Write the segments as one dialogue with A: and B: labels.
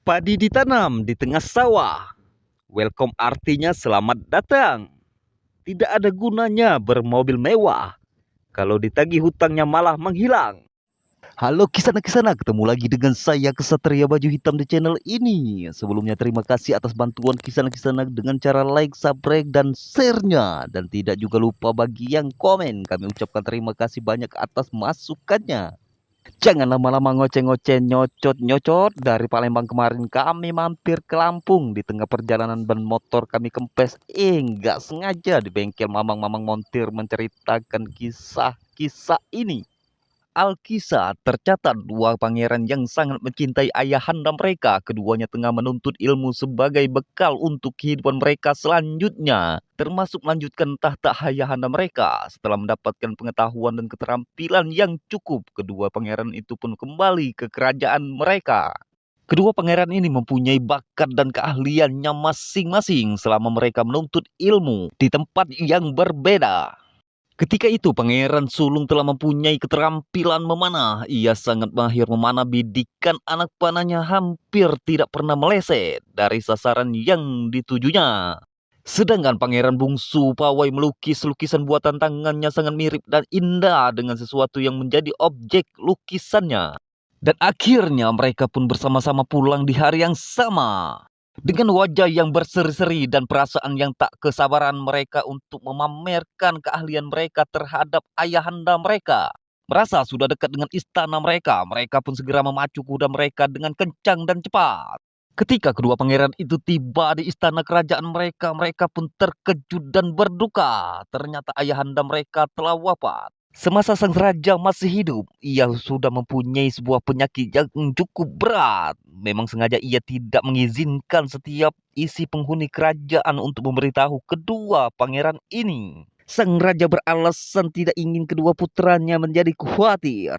A: Padi ditanam di tengah sawah. Welcome artinya selamat datang. Tidak ada gunanya bermobil mewah kalau ditagih hutangnya malah menghilang. Halo kisana-kisana, ketemu lagi dengan saya Kesatria Baju Hitam di channel ini. Sebelumnya terima kasih atas bantuan kisana-kisana dengan cara like, subscribe, dan share-nya. Dan tidak juga lupa bagi yang komen, kami ucapkan terima kasih banyak atas masukannya. Jangan lama-lama ngoceh-ngoceh nyocot-nyocot. Dari Palembang kemarin kami mampir ke Lampung. Di tengah perjalanan ban motor kami kempes. Nggak sengaja di bengkel mamang-mamang montir menceritakan kisah-kisah ini. Alkisah tercatat dua pangeran yang sangat mencintai ayahanda mereka. Keduanya tengah menuntut ilmu sebagai bekal untuk kehidupan mereka selanjutnya, termasuk melanjutkan tahta ayahanda mereka. Setelah mendapatkan pengetahuan dan keterampilan yang cukup, kedua pangeran itu pun kembali ke kerajaan mereka. Kedua pangeran ini mempunyai bakat dan keahliannya masing-masing selama mereka menuntut ilmu di tempat yang berbeda. Ketika itu Pangeran Sulung telah mempunyai keterampilan memanah. Ia sangat mahir memanah, bidikan anak panahnya hampir tidak pernah meleset dari sasaran yang ditujunya. Sedangkan Pangeran Bungsu Pawai melukis lukisan buatan tangannya sangat mirip dan indah dengan sesuatu yang menjadi objek lukisannya. Dan akhirnya mereka pun bersama-sama pulang di hari yang sama. Dengan wajah yang berseri-seri dan perasaan yang tak kesabaran mereka untuk memamerkan keahlian mereka terhadap ayahanda mereka. Merasa sudah dekat dengan istana mereka, mereka pun segera memacu kuda mereka dengan kencang dan cepat. Ketika kedua pangeran itu tiba di istana kerajaan mereka, mereka pun terkejut dan berduka. Ternyata ayahanda mereka telah wafat. Semasa sang raja masih hidup, ia sudah mempunyai sebuah penyakit yang cukup berat. Memang sengaja ia tidak mengizinkan setiap isi penghuni kerajaan untuk memberitahu kedua pangeran ini. Sang raja beralasan tidak ingin kedua putranya menjadi khawatir.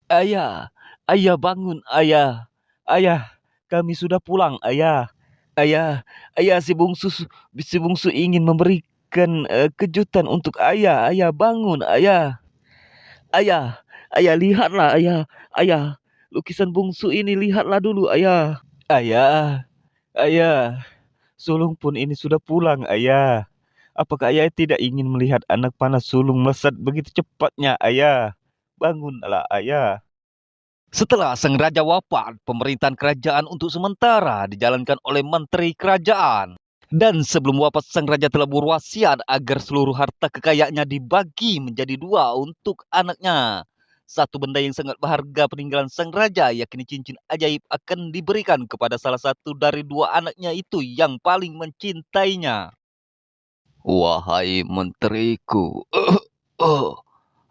A: Ayah, ayah bangun, ayah. Ayah, kami sudah pulang, ayah. Ayah, ayah si bungsu ingin memberikan kejutan untuk ayah. Ayah bangun, ayah. Ayah, ayah lihatlah, ayah. Ayah, lukisan bungsu ini lihatlah dulu, ayah. Ayah, ayah. Sulung pun ini sudah pulang, ayah. Apakah ayah tidak ingin melihat anak panah sulung melesat begitu cepatnya, ayah? Bangunlah, ayah. Setelah sang raja wafat, pemerintahan kerajaan untuk sementara dijalankan oleh menteri kerajaan. Dan sebelum wafat, sang raja telah berwasiat agar seluruh harta kekayaannya dibagi menjadi dua untuk anaknya. Satu benda yang sangat berharga peninggalan sang raja, yakni cincin ajaib, akan diberikan kepada salah satu dari dua anaknya itu yang paling mencintainya. Wahai menteriku,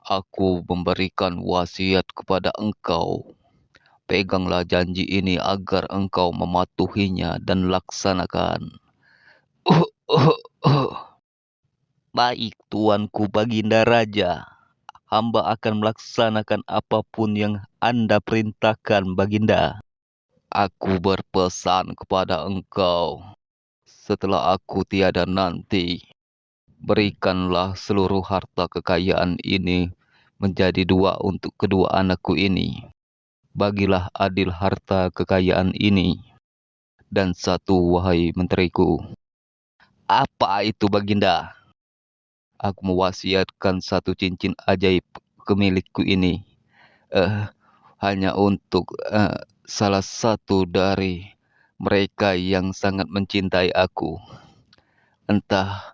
A: aku memberikan wasiat kepada engkau. Peganglah janji ini agar engkau mematuhinya dan laksanakan. Baik, tuanku Baginda Raja. Hamba akan melaksanakan apapun yang Anda perintahkan, Baginda. Aku berpesan kepada engkau, setelah aku tiada nanti, berikanlah seluruh harta kekayaan ini menjadi dua untuk kedua anakku ini. Bagilah adil harta kekayaan ini. Dan satu, wahai menteriku. Apa itu, Baginda? Aku mewasiatkan satu cincin ajaib ke milikku ini. Hanya untuk salah satu dari mereka yang sangat mencintai aku. Entah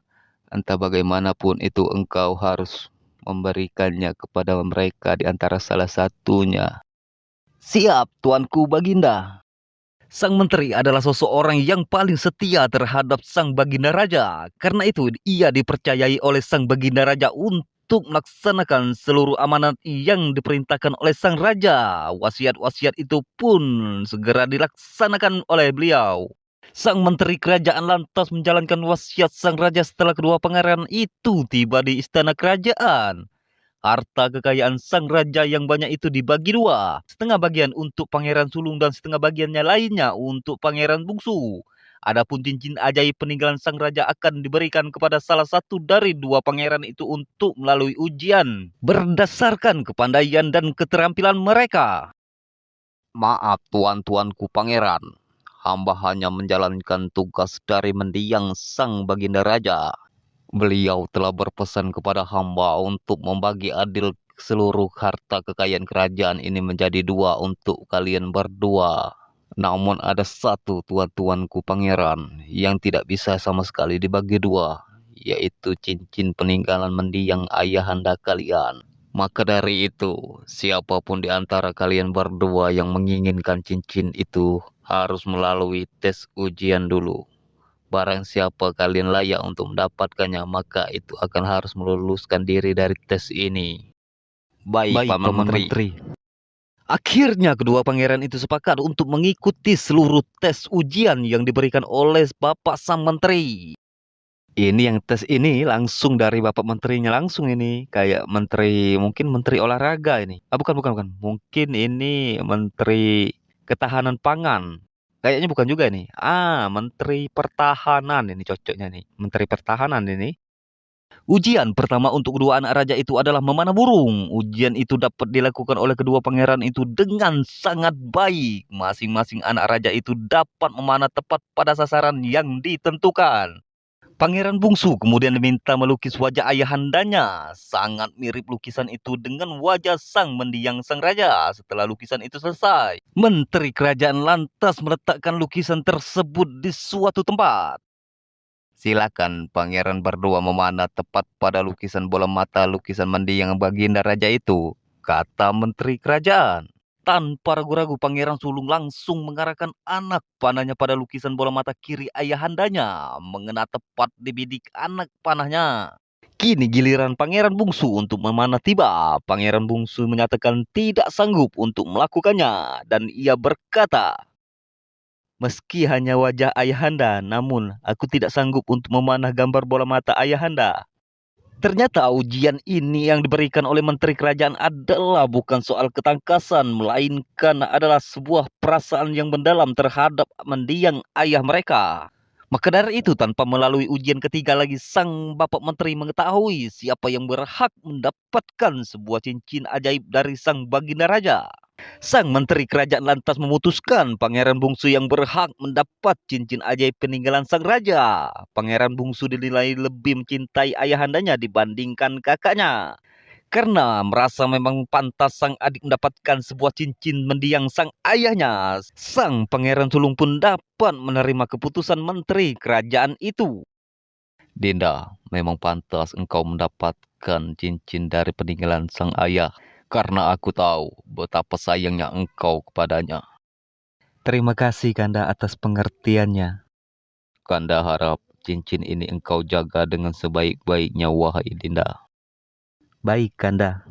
A: bagaimanapun itu engkau harus memberikannya kepada mereka di antara salah satunya. Siap, tuanku Baginda. Sang menteri adalah seseorang yang paling setia terhadap sang Baginda Raja. Karena itu ia dipercayai oleh sang Baginda Raja untuk melaksanakan seluruh amanat yang diperintahkan oleh sang raja. Wasiat-wasiat itu pun segera dilaksanakan oleh beliau. Sang menteri kerajaan lantas menjalankan wasiat sang raja setelah kedua pangeran itu tiba di istana kerajaan. Harta kekayaan sang raja yang banyak itu dibagi dua. Setengah bagian untuk Pangeran Sulung dan setengah bagiannya lainnya untuk Pangeran Bungsu. Adapun cincin ajaib peninggalan sang raja akan diberikan kepada salah satu dari dua pangeran itu untuk melalui ujian berdasarkan kepandaian dan keterampilan mereka. Maaf tuan-tuanku pangeran, hamba hanya menjalankan tugas dari mendiang sang Baginda Raja. Beliau telah berpesan kepada hamba untuk membagi adil seluruh harta kekayaan kerajaan ini menjadi dua untuk kalian berdua. Namun ada satu tuan-tuanku pangeran yang tidak bisa sama sekali dibagi dua, yaitu cincin peninggalan mendiang ayahanda kalian. Maka dari itu, siapapun di antara kalian berdua yang menginginkan cincin itu harus melalui tes ujian dulu. Barang siapa kalian layak untuk mendapatkannya, maka itu akan harus meluluskan diri dari tes ini. Baik, Paman Menteri. Akhirnya kedua pangeran itu sepakat untuk mengikuti seluruh tes ujian yang diberikan oleh Bapak Sang Menteri. Ini yang tes ini langsung dari Bapak Menterinya langsung ini. Kayak menteri, mungkin menteri olahraga ini. Ah, bukan. Mungkin ini menteri ketahanan pangan. Kayaknya bukan juga ini. Ah, menteri pertahanan ini cocoknya nih. Menteri pertahanan ini. Ujian pertama untuk kedua anak raja itu adalah memanah burung. Ujian itu dapat dilakukan oleh kedua pangeran itu dengan sangat baik. Masing-masing anak raja itu dapat memanah tepat pada sasaran yang ditentukan. Pangeran bungsu kemudian diminta melukis wajah ayahandanya. Sangat mirip lukisan itu dengan wajah sang mendiang sang raja. Setelah lukisan itu selesai, menteri kerajaan lantas meletakkan lukisan tersebut di suatu tempat. Silakan pangeran berdua memanah tepat pada lukisan bola mata lukisan mendiang baginda raja itu, kata menteri kerajaan. Tanpa ragu-ragu pangeran sulung langsung mengarahkan anak panahnya pada lukisan bola mata kiri ayahandanya, mengena tepat di bidik anak panahnya. Kini giliran pangeran bungsu untuk memanah tiba. Pangeran bungsu menyatakan tidak sanggup untuk melakukannya dan ia berkata, "Meski hanya wajah ayahanda, namun aku tidak sanggup untuk memanah gambar bola mata ayahanda." Ternyata ujian ini yang diberikan oleh menteri kerajaan adalah bukan soal ketangkasan, melainkan adalah sebuah perasaan yang mendalam terhadap mendiang ayah mereka. Maka dari itu, tanpa melalui ujian ketiga lagi, sang bapak menteri mengetahui siapa yang berhak mendapatkan sebuah cincin ajaib dari sang baginda raja. Sang menteri kerajaan lantas memutuskan pangeran bungsu yang berhak mendapat cincin ajaib peninggalan sang raja. Pangeran bungsu dinilai lebih mencintai ayahandanya dibandingkan kakaknya. Karena merasa memang pantas sang adik mendapatkan sebuah cincin mendiang sang ayahnya, sang pangeran sulung pun dapat menerima keputusan menteri kerajaan itu. Dinda, memang pantas engkau mendapatkan cincin dari peninggalan sang ayah, karena aku tahu betapa sayangnya engkau kepadanya. Terima kasih Kanda atas pengertiannya. Kanda harap cincin ini engkau jaga dengan sebaik-baiknya, wahai Dinda. Baik, Kanda.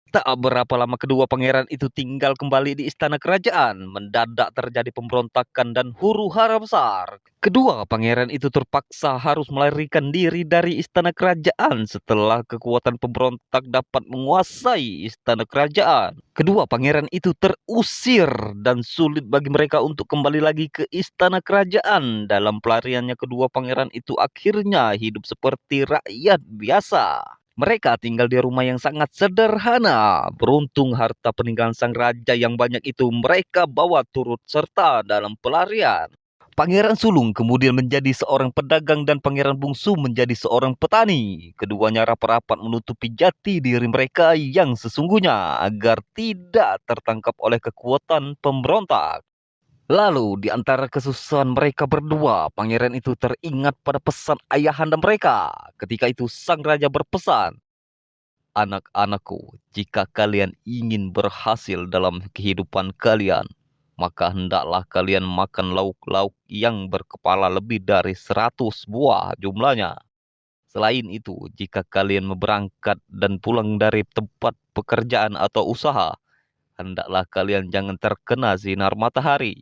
A: Tak berapa lama kedua pangeran itu tinggal kembali di istana kerajaan. Mendadak terjadi pemberontakan dan huru-hara besar. Kedua pangeran itu terpaksa harus melarikan diri dari istana kerajaan setelah kekuatan pemberontak dapat menguasai istana kerajaan. Kedua pangeran itu terusir dan sulit bagi mereka untuk kembali lagi ke istana kerajaan. Dalam pelariannya kedua pangeran itu akhirnya hidup seperti rakyat biasa. Mereka tinggal di rumah yang sangat sederhana. Beruntung harta peninggalan sang raja yang banyak itu mereka bawa turut serta dalam pelarian. Pangeran sulung kemudian menjadi seorang pedagang dan pangeran bungsu menjadi seorang petani. Keduanya rapat-rapat menutupi jati diri mereka yang sesungguhnya agar tidak tertangkap oleh kekuatan pemberontak. Lalu di antara kesusahan mereka berdua, pangeran itu teringat pada pesan ayahanda mereka. Ketika itu sang raja berpesan, "Anak-anakku, jika kalian ingin berhasil dalam kehidupan kalian, maka hendaklah kalian makan lauk-lauk yang berkepala lebih dari 100 buah jumlahnya. Selain itu, jika kalian berangkat dan pulang dari tempat pekerjaan atau usaha, hendaklah kalian jangan terkena sinar matahari."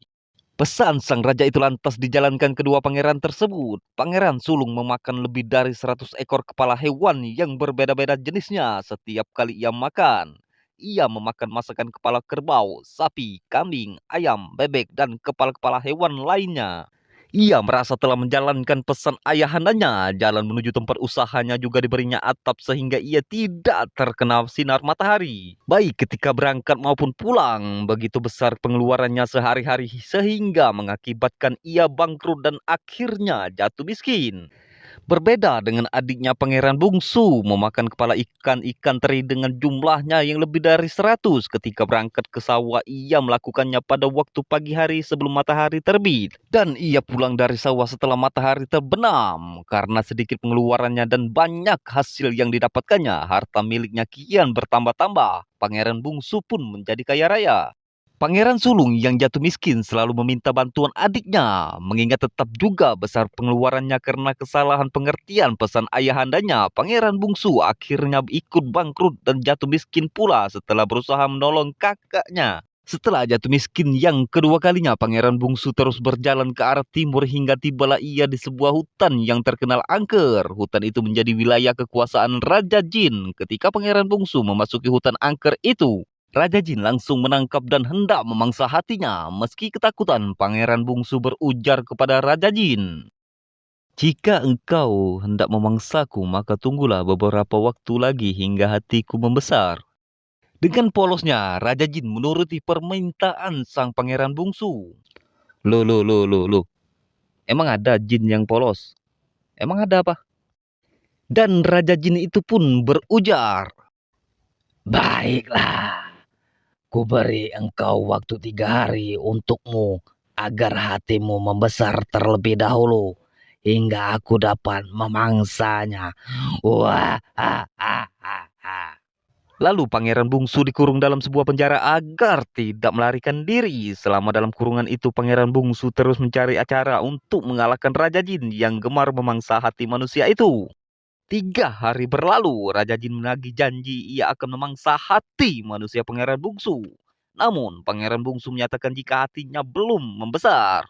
A: Pesan sang raja itu lantas dijalankan kedua pangeran tersebut. Pangeran sulung memakan lebih dari 100 ekor kepala hewan yang berbeda-beda jenisnya setiap kali ia makan. Ia memakan masakan kepala kerbau, sapi, kambing, ayam, bebek, dan kepala-kepala hewan lainnya. Ia merasa telah menjalankan pesan ayahandanya. Jalan menuju tempat usahanya juga diberinya atap sehingga ia tidak terkena sinar matahari. Baik ketika berangkat maupun pulang, begitu besar pengeluarannya sehari-hari sehingga mengakibatkan ia bangkrut dan akhirnya jatuh miskin. Berbeda dengan adiknya Pangeran Bungsu memakan kepala ikan-ikan teri dengan jumlahnya yang lebih dari 100 ketika berangkat ke sawah. Ia melakukannya pada waktu pagi hari sebelum matahari terbit. Dan ia pulang dari sawah setelah matahari terbenam. Karena sedikit pengeluarannya dan banyak hasil yang didapatkannya, harta miliknya kian bertambah-tambah. Pangeran Bungsu pun menjadi kaya raya. Pangeran Sulung yang jatuh miskin selalu meminta bantuan adiknya, mengingat tetap juga besar pengeluarannya karena kesalahan pengertian pesan ayahandanya. Pangeran Bungsu akhirnya ikut bangkrut dan jatuh miskin pula setelah berusaha menolong kakaknya. Setelah jatuh miskin yang kedua kalinya, Pangeran Bungsu terus berjalan ke arah timur hingga tibalah ia di sebuah hutan yang terkenal angker. Hutan itu menjadi wilayah kekuasaan Raja Jin. Ketika Pangeran Bungsu memasuki hutan angker itu, Raja Jin langsung menangkap dan hendak memangsa hatinya. Meski ketakutan, Pangeran Bungsu berujar kepada Raja Jin, "Jika engkau hendak memangsaku, maka tunggulah beberapa waktu lagi hingga hatiku membesar." Dengan polosnya, Raja Jin menuruti permintaan sang Pangeran Bungsu. Loh. Emang ada jin yang polos? Emang ada apa? Dan Raja Jin itu pun berujar, "Baiklah. Ku beri engkau waktu 3 hari untukmu agar hatimu membesar terlebih dahulu hingga aku dapat memangsanya." Wah, ha, ha, ha, ha. Lalu Pangeran Bungsu dikurung dalam sebuah penjara agar tidak melarikan diri. Selama dalam kurungan itu, Pangeran Bungsu terus mencari cara untuk mengalahkan Raja Jin yang gemar memangsa hati manusia itu. 3 hari berlalu, Raja Jin menagih janji ia akan memangsa hati manusia Pangeran Bungsu. Namun, Pangeran Bungsu menyatakan jika hatinya belum membesar.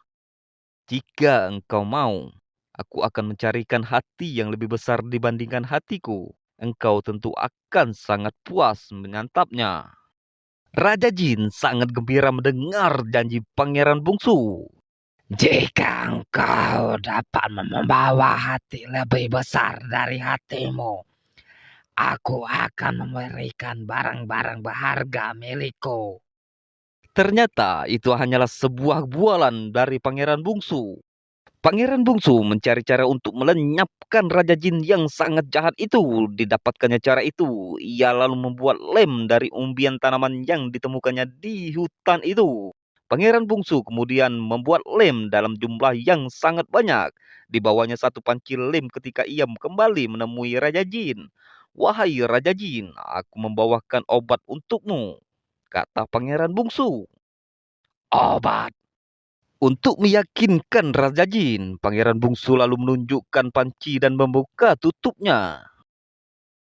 A: "Jika engkau mau, aku akan mencarikan hati yang lebih besar dibandingkan hatiku. Engkau tentu akan sangat puas menyantapnya." Raja Jin sangat gembira mendengar janji Pangeran Bungsu. "Jika engkau dapat membawa hati lebih besar dari hatimu, aku akan memberikan barang-barang berharga milikku." Ternyata itu hanyalah sebuah bualan dari Pangeran Bungsu. Pangeran Bungsu mencari cara untuk melenyapkan Raja Jin yang sangat jahat itu. Didapatkannya cara itu, ia lalu membuat lem dari umbian tanaman yang ditemukannya di hutan itu. Pangeran Bungsu kemudian membuat lem dalam jumlah yang sangat banyak. Dibawanya satu panci lem ketika ia kembali menemui Raja Jin. "Wahai Raja Jin, aku membawakan obat untukmu," kata Pangeran Bungsu. "Obat?" Untuk meyakinkan Raja Jin, Pangeran Bungsu lalu menunjukkan panci dan membuka tutupnya.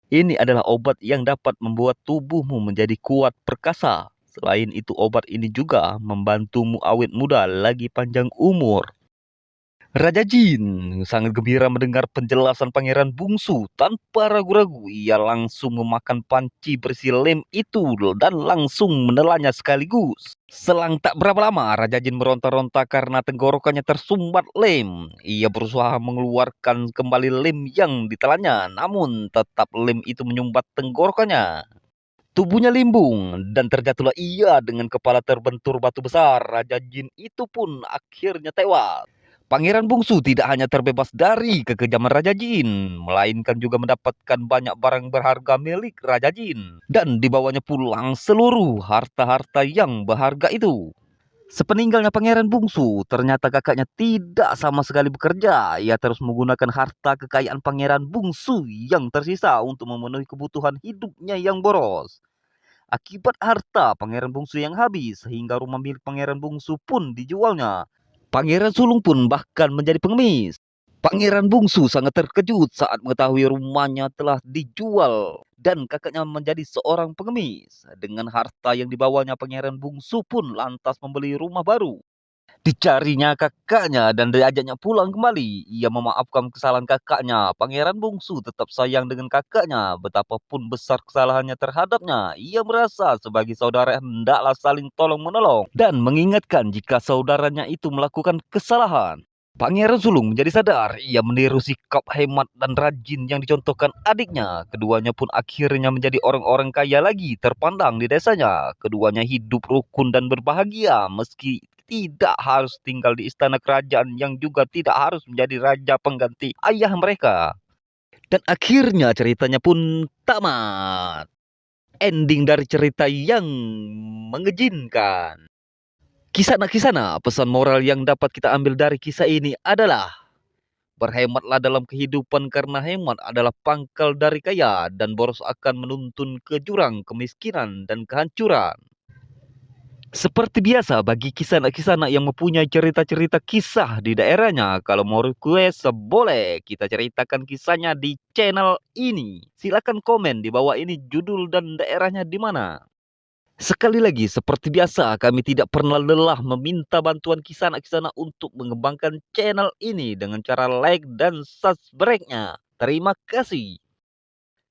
A: "Ini adalah obat yang dapat membuat tubuhmu menjadi kuat perkasa. Selain itu, obat ini juga membantumu awet muda lagi panjang umur." Raja Jin sangat gembira mendengar penjelasan Pangeran Bungsu. Tanpa ragu-ragu, ia langsung memakan panci berisi lem itu dan langsung menelannya sekaligus. Selang tak berapa lama, Raja Jin meronta-ronta karena tenggorokannya tersumbat lem. Ia berusaha mengeluarkan kembali lem yang ditelannya, namun tetap lem itu menyumbat tenggorokannya. Tubuhnya limbung dan terjatuhlah ia dengan kepala terbentur batu besar. Raja Jin itu pun akhirnya tewas. Pangeran Bungsu tidak hanya terbebas dari kekejaman Raja Jin, melainkan juga mendapatkan banyak barang berharga milik Raja Jin. Dan dibawanya pulang seluruh harta-harta yang berharga itu. Sepeninggalnya Pangeran Bungsu, ternyata kakaknya tidak sama sekali bekerja. Ia terus menggunakan harta kekayaan Pangeran Bungsu yang tersisa untuk memenuhi kebutuhan hidupnya yang boros. Akibat harta Pangeran Bungsu yang habis, sehingga rumah milik Pangeran Bungsu pun dijualnya. Pangeran Sulung pun bahkan menjadi pengemis. Pangeran Bungsu sangat terkejut saat mengetahui rumahnya telah dijual dan kakaknya menjadi seorang pengemis. Dengan harta yang dibawanya, Pangeran Bungsu pun lantas membeli rumah baru. Dicarinya kakaknya dan diajaknya pulang kembali. Ia memaafkan kesalahan kakaknya. Pangeran Bungsu tetap sayang dengan kakaknya. Betapapun besar kesalahannya terhadapnya, ia merasa sebagai saudara hendaklah saling tolong-menolong dan mengingatkan jika saudaranya itu melakukan kesalahan. Pangeran Sulung menjadi sadar ia meniru sikap hemat dan rajin yang dicontohkan adiknya. Keduanya pun akhirnya menjadi orang-orang kaya lagi terpandang di desanya. Keduanya hidup rukun dan berbahagia meski tidak harus tinggal di istana kerajaan yang juga tidak harus menjadi raja pengganti ayah mereka. Dan akhirnya ceritanya pun tamat. Ending dari cerita yang mengejinkan. Kisah-kisah pesan moral yang dapat kita ambil dari kisah ini adalah berhematlah dalam kehidupan karena hemat adalah pangkal dari kaya dan boros akan menuntun ke jurang kemiskinan dan kehancuran. Seperti biasa bagi kisah-kisah yang mempunyai cerita-cerita kisah di daerahnya, kalau mau request boleh kita ceritakan kisahnya di channel ini. Silakan komen di bawah ini judul dan daerahnya di mana. Sekali lagi, seperti biasa, kami tidak pernah lelah meminta bantuan kisah-kisah untuk mengembangkan channel ini dengan cara like dan subscribe-nya. Terima kasih.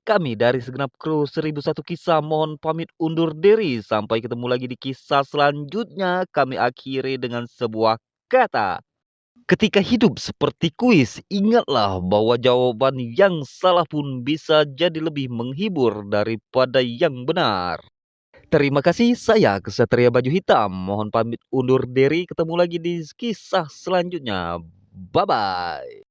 A: Kami dari segenap kru 1001 kisah mohon pamit undur diri. Sampai ketemu lagi di kisah selanjutnya. Kami akhiri dengan sebuah kata. Ketika hidup seperti kuis, ingatlah bahwa jawaban yang salah pun bisa jadi lebih menghibur daripada yang benar. Terima kasih, saya Kesatria Baju Hitam. Mohon pamit undur diri, ketemu lagi di kisah selanjutnya. Bye-bye.